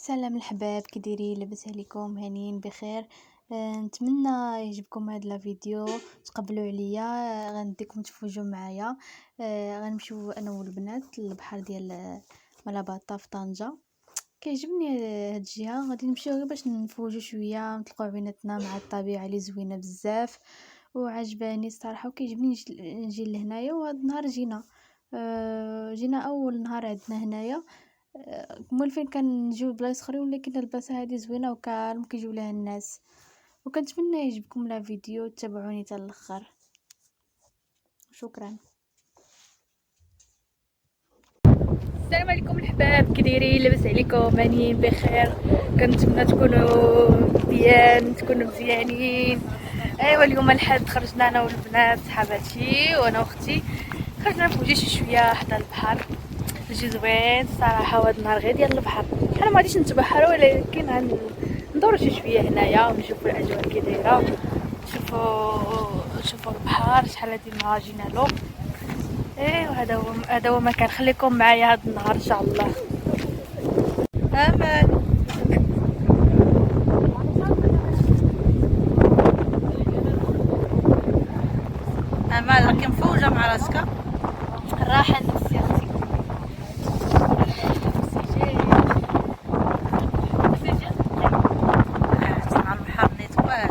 سلام الحباب، كي دايرين؟ لاباس عليكم؟ هانيين بخير. نتمنى يعجبكم هذا الفيديو، تقبلوا عليا. غنديكم تفوجوا معايا. غنمشيو انا والبنات للبحر ديال ملاباطا في طنجة. كيعجبني هاد الجهه، غادي نمشيو غير باش نفوجوا شويه، نطلقوا بيناتنا مع الطبيعه اللي زوينه بزاف وعجباني الصراحه، وكيعجبني نجي لهنايا. وهذا النهار جينا اول نهار عندنا هنايا. مولفين كنجيو بلايص اخرين، ولكن البلاصه هذه زوينه وكالم كيجيو لها الناس. وكنتمنى يعجبكم لا فيديو، تابعوني حتى الاخر. شكرا. السلام عليكم الحباب، كي دايرين؟ لاباس عليكم؟ هانيين بخير. كنتمنى تكونوا مزيان، تكونوا مزيانين. ايوا اليوم الحد خرجنا انا والبنات صحاباتي وانا واختي، خرجنا نفوجي شويه حدا البحر. الجو زوين الصراحه، وهذا النهار غير ديال البحر. حنا ما غاديش نتبحروا، ولكن ندورو شويه هنايا ونشوفوا الاجواء كي دايره. شوفوا البحر شحال هادي النهار جينا له. ايوا هذا هو مكان. خليكم معايا هذا النهار ان شاء الله. امان. امان راكي مفوجه مع راسك. الراحه النفسيه اختي. تسمع البحر نيت واعر.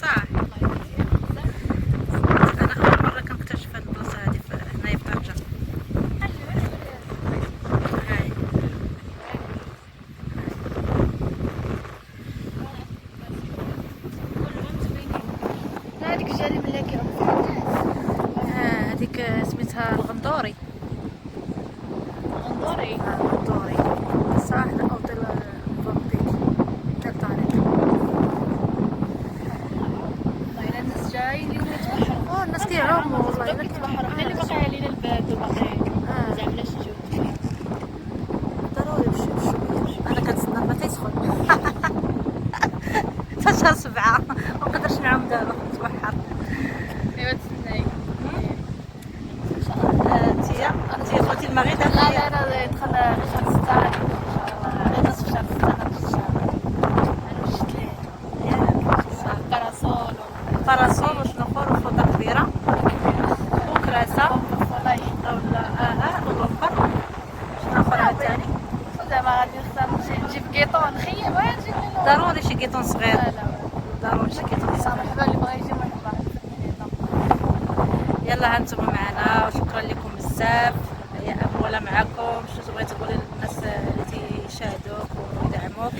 صح. انا اول مره كنكتشف هاد البلاصه هادي هنايا في طنجة. هاي هذيك الجانب اللي كيعوم فيها الناس. هذيك سميتها الغندوري. الغندوري صح. اوطيل فومبيك تاع الطريق. والله الناس جايين اليوم يتبحروا. الناس كيعوموا والله الا كيتبحروا. حنا اللي باقي علينا الباب باقي زعما نجيو. ضروري نمشيو. انا كنتسنى الماء تيسخن حتى شهر 7 منقدرش نعوم دابا نتبحر. ايوا تسناي. انتي دخلتي الماء غير دابا؟ لا انا ندخل شهر 6 غير نصف شهر 6 غنمشي. انا مشيت ليه باراسول باراسول وشنو اخر وفوطه كبيره وكراسه والله ولا والوفر. شنو اخر عاوتاني؟ زعما غادي نختار نجيب كيطون نخيم ونجيب منو. ضروري شي كيطون صغير. لا ضروري شي كيطون صغير. مرحبا اللي بغا يجي مرحبا. يلا هانتوما معنا وشكرا لكم بزاف. هي اموله معكم. شنو تبغي تقولي للناس اللي تيشاهدوك ويدعموك؟